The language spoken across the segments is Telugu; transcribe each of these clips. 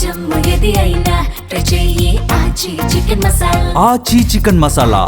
ఆచి చికెన్ మసాలా.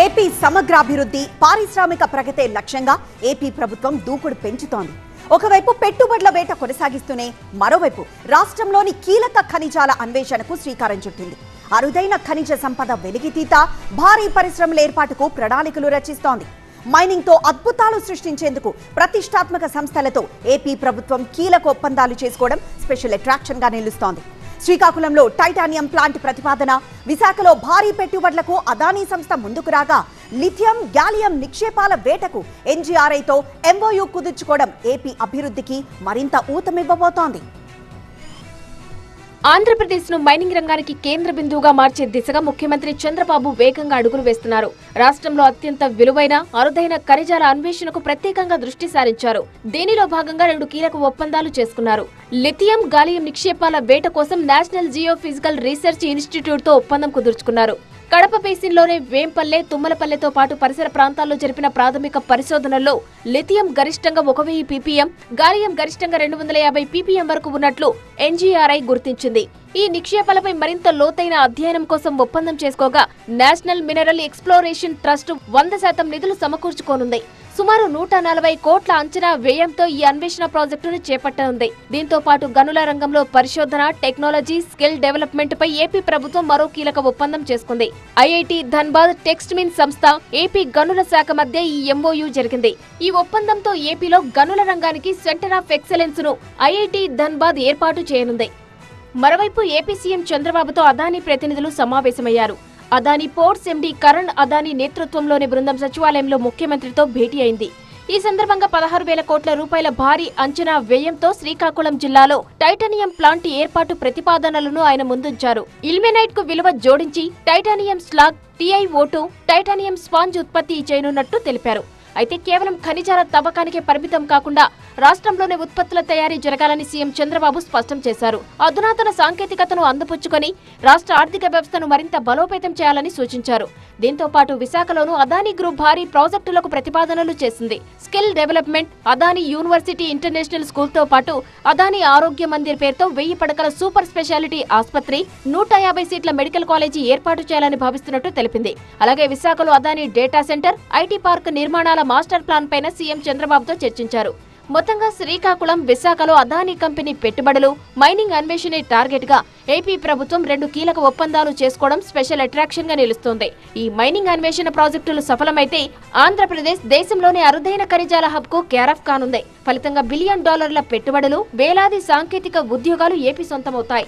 ఏపీ సమగ్రాభివృద్ధి, పారిశ్రామిక ప్రగతే లక్ష్యంగా ఏపీ ప్రభుత్వం దూకుడు పెంచుతోంది. ఒకవైపు పెట్టుబడుల వేట కొనసాగిస్తూనే మరోవైపు రాష్ట్రంలోని కీలక ఖనిజాల అన్వేషణకు శ్రీకారం చుట్టింది. అరుదైన ఖనిజ సంపద వెలికితీత భారీ పరిశ్రమల ఏర్పాటుకు ప్రణాళికలు రచిస్తోంది. మైనింగ్ తో అద్భుతాలు సృష్టించేందుకు ప్రతిష్టాత్మక సంస్థలతో ఏపీ ప్రభుత్వం కీలక ఒప్పందాలు చేసుకోవడం స్పెషల్ అట్రాక్షన్ గా నిలుస్తోంది. శ్రీకాకుళంలో టైటానియం ప్లాంట్ ప్రతిపాదన, విశాఖలో భారీ పెట్టుబడులకు అదానీ సంస్థ ముందుకు రాగా లిథియం, గ్యాలియం నిక్షేపాల వేటకు ఎన్జీఆర్ఐతో ఎంఓయూ కుదుర్చుకోవడం ఏపీ అభివృద్ధికి మరింత ఊతమివ్వబోతోంది. ఆంధ్రప్రదేశ్ ను మైనింగ్ రంగానికి కేంద్ర బిందువుగా మార్చే దిశగా ముఖ్యమంత్రి చంద్రబాబు వేగంగా అడుగులు వేస్తున్నారు. రాష్ట్రంలో అత్యంత విలువైన, అరుదైన ఖనిజాల అన్వేషణకు ప్రత్యేకంగా దృష్టి సారించారు. దీనిలో భాగంగా 2 కీలక ఒప్పందాలు చేసుకున్నారు. లిథియం, గాలియం నిక్షేపాల వేట కోసం నేషనల్ జియోఫిజికల్ రీసెర్చ్ ఇన్స్టిట్యూట్ తో ఒప్పందం కుదుర్చుకున్నారు. కడప బేసిన్లోనే వేంపల్లె, తుమ్మలపల్లెతో పాటు పరిసర ప్రాంతాల్లో జరిపిన ప్రాథమిక పరిశోధనల్లో లిథియం గరిష్టంగా 1000 ppm, గాలియం గరిష్టంగా 250 ppm వరకు ఉన్నట్లు ఎన్జీఆర్ఐ గుర్తించింది. ఈ నిక్షేపాలపై మరింత లోతైన అధ్యయనం కోసం ఒప్పందం చేసుకోగా నేషనల్ మినరల్ ఎక్స్ప్లోరేషన్ ట్రస్ట్ 100% నిధులు సమకూర్చుకోనుంది. సుమారు 140 కోట్ల అంచనా వ్యయంతో ఈ అన్వేషణ ప్రాజెక్టును చేపట్టనుంది. దీంతో పాటు గనుల రంగంలో పరిశోధన, టెక్నాలజీ, స్కిల్ డెవలప్మెంట్ పై ఏపీ ప్రభుత్వం మరో కీలక ఒప్పందం చేసుకుంది. ఐఐటి ధన్బాద్, టెక్స్ట్మిన్ సంస్థ, ఏపీ గనుల శాఖ మధ్య ఈ ఎంఓయూ జరిగింది. ఈ ఒప్పందంతో ఏపీలో గనుల రంగానికి సెంటర్ ఆఫ్ ఎక్సలెన్స్ ను ఐఐటి ధన్బాద్ ఏర్పాటు చేయనుంది. మరోవైపు ఏపీ సీఎం చంద్రబాబుతో అదానీ ప్రతినిధులు సమావేశమయ్యారు. అదానీ పోర్ట్స్ ఎండీ కరణ్ అదానీ నేతృత్వంలోని బృందం సచివాలయంలో ముఖ్యమంత్రితో భేటీ అయింది. ఈ సందర్భంగా 16,000 కోట్ల రూపాయల భారీ అంచనా వ్యయంతో శ్రీకాకుళం జిల్లాలో టైటానియం ప్లాంట్ ఏర్పాటు ప్రతిపాదనలను ఆయన ముందుంచారు. ఇల్మెనైట్ కు విలువ జోడించి titanium slag, TiO2, titanium sponge ఉత్పత్తి చేయనున్నట్టు తెలిపారు. అయితే కేవలం ఖనిజాల తవ్వకానికే పరిమితం కాకుండా రాష్ట్రంలోనే ఉత్పత్తుల తయారీ జరగాలని సీఎం చంద్రబాబు స్పష్టం చేశారు. అధునాతన సాంకేతికతను అందిపుచ్చుకొని రాష్ట్ర ఆర్థిక వ్యవస్థను మరింత బలోపేతం చేయాలని సూచించారు. దీంతో పాటు విశాఖలోనూ అదానీ గ్రూప్ భారీ ప్రాజెక్టులకు ప్రతిపాదనలు చేసింది. Skill development, Adani university international school తో పాటు అదానీ ఆరోగ్య మందిర్ పేరుతో 1000 పడకల సూపర్ స్పెషాలిటీ ఆసుపత్రి, 150 సీట్ల మెడికల్ కాలేజీ ఏర్పాటు చేయాలని భావిస్తున్నట్టు తెలిపింది. అలాగే విశాఖలో Adani data centre, IT park నిర్మాణాల మాస్టర్ ప్లాన్ పైన సీఎం చంద్రబాబుతో చర్చించారు. మొత్తంగా శ్రీకాకుళం, విశాఖలో అదానీ కంపెనీ పెట్టుబడులు, మైనింగ్ అన్వేషణే టార్గెట్ గా ఏపీ ప్రభుత్వం 2 కీలక ఒప్పందాలు చేసుకోవడం స్పెషల్ అట్రాక్షన్ గా నిలుస్తోంది. ఈ మైనింగ్ అన్వేషణ ప్రాజెక్టులు సఫలమైతే ఆంధ్రప్రదేశ్ దేశంలోనే అరుదైన ఖనిజాల హబ్ కు కేరాఫ్ కానుంది. ఫలితంగా $1 బిలియన్ పెట్టుబడులు, వేలాది సాంకేతిక ఉద్యోగాలు ఏపీ సొంతమవుతాయి.